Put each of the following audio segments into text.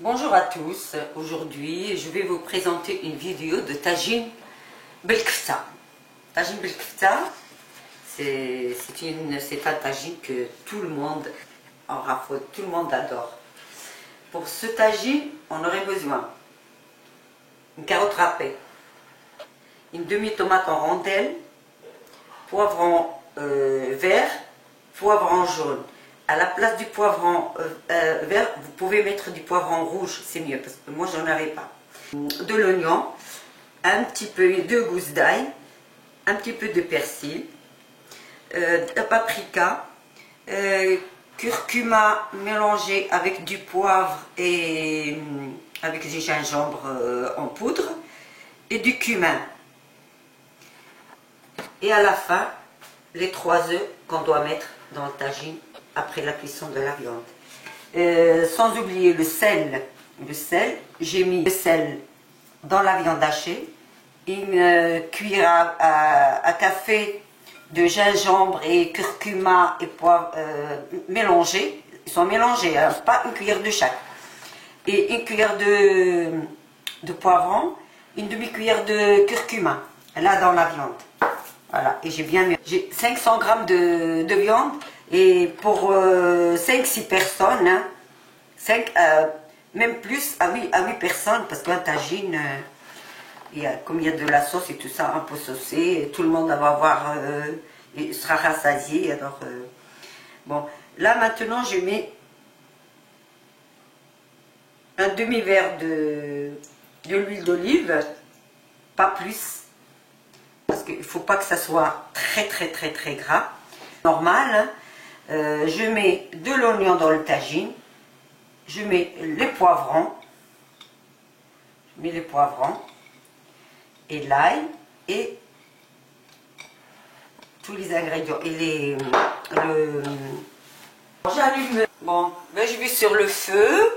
Bonjour à tous, aujourd'hui je vais vous présenter une vidéo de tagine belkfta. Tagine belkfta, c'est un tagine que tout le monde en raffole, tout le monde adore. Pour ce tagine, on aurait besoin une carotte râpée, une demi-tomate en rondelles, poivron vert, poivron jaune. À la place du poivron vert, vous pouvez mettre du poivron rouge, c'est mieux, parce que moi j'en avais pas. De l'oignon, un petit peu de gousses d'ail, un petit peu de persil, de paprika, curcuma mélangé avec du poivre et avec du gingembre en poudre et du cumin. Et à la fin, les 3 œufs qu'on doit mettre dans le tagine après la cuisson de la viande. Sans oublier le sel. J'ai mis le sel dans la viande hachée, une cuillère à café de gingembre et curcuma et poivre mélangés. Ils sont mélangés, hein, pas une cuillère de chaque. Et une cuillère de poivron, une demi-cuillère de curcuma, là dans la viande. Voilà, et j'ai 500 grammes de viande, et pour 5-6 personnes, hein, même plus, à 8 personnes, parce qu'un tagine, comme il y a de la sauce et tout ça, un peu saucé, et tout le monde va avoir, il sera rassasié. Alors, bon, là maintenant je mets un demi-verre de l'huile d'olive, pas plus. Parce qu'il ne faut pas que ça soit très gras. Normal, hein. Je mets de l'oignon dans le tagine. Je mets les poivrons. Et l'ail. Et tous les ingrédients. Et j'allume. Bon, ben je vais sur le feu.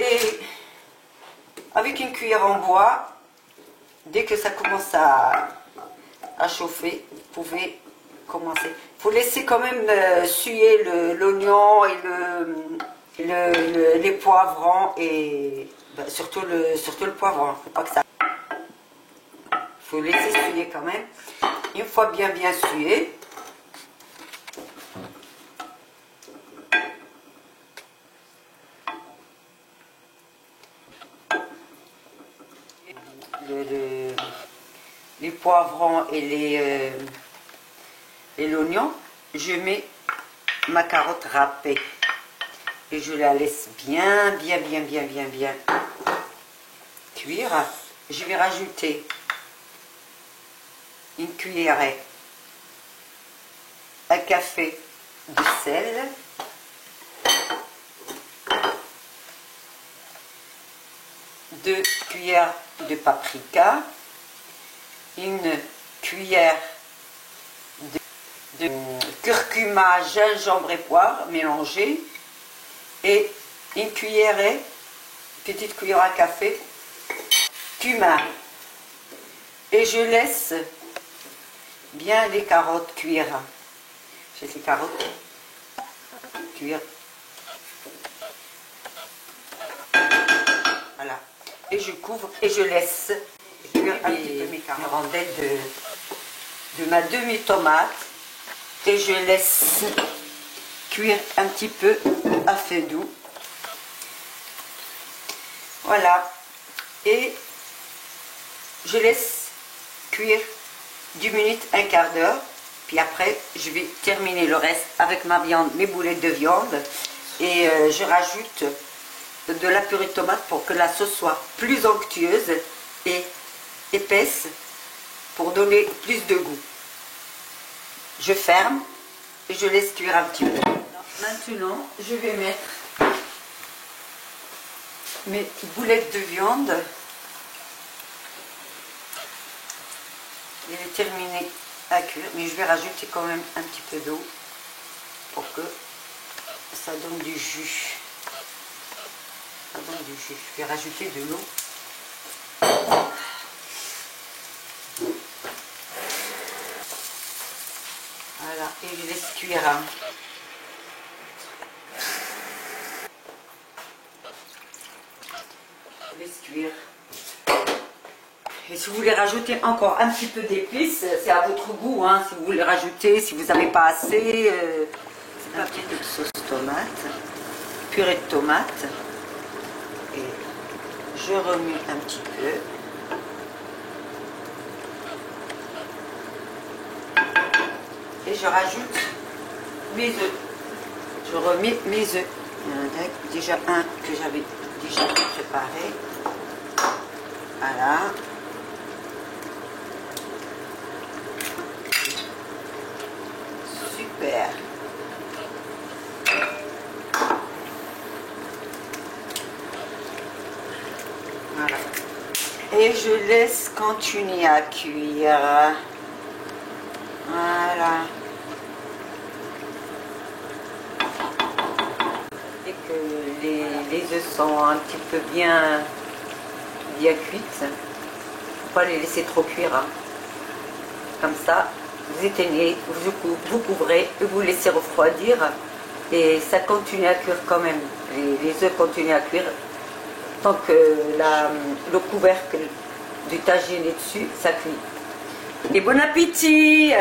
Et avec une cuillère en bois, dès que ça commence à chauffer, vous pouvez commencer. Il faut laisser quand même suer l'oignon et les poivrons, et ben, surtout le poivron. Faut pas que ça. Il faut laisser suer quand même. Une fois bien sué, les poivrons et l'oignon, je mets ma carotte râpée et je la laisse bien cuire. Je vais rajouter une cuillerée à café de sel, deux cuillères de paprika, une cuillère de curcuma, gingembre et poivre mélangés, et une petite cuillère à café cumin. Et je laisse bien les carottes cuire. J'ai ces carottes cuire. Voilà. Et je couvre et je laisse cuire un petit peu mes rondelles de ma demi-tomate, et je laisse cuire un petit peu à feu doux. Voilà. Et je laisse cuire 10 minutes, un quart d'heure. Puis après, je vais terminer le reste avec ma viande, mes boulettes de viande. Et je rajoute de la purée de tomate pour que la sauce soit plus onctueuse et épaisse, pour donner plus de goût. Je ferme et je laisse cuire un petit peu. Maintenant, je vais mettre mes boulettes de viande. Il est terminé à cuire, mais je vais rajouter quand même un petit peu d'eau pour que ça donne du jus. Je vais rajouter de l'eau. Voilà, et je laisse cuire. laisse cuire. Et si vous voulez rajouter encore un petit peu d'épices, c'est à votre goût, hein, si vous voulez rajouter, si vous n'avez pas assez, un petit peu de sauce tomate, purée de tomate, et je remue un petit peu. Et je rajoute mes œufs. Je remets mes œufs. Il y en a déjà un que j'avais déjà préparé. Voilà. Super. Voilà. Et je laisse continuer à cuire. Voilà. Dès que les œufs sont un petit peu bien cuites, il ne faut pas les laisser trop cuire. Hein. Comme ça, vous éteignez, vous couvrez et vous laissez refroidir. Et ça continue à cuire quand même. Les œufs continuent à cuire tant que le couvercle du tagine est dessus, ça cuit. Et bon appétit!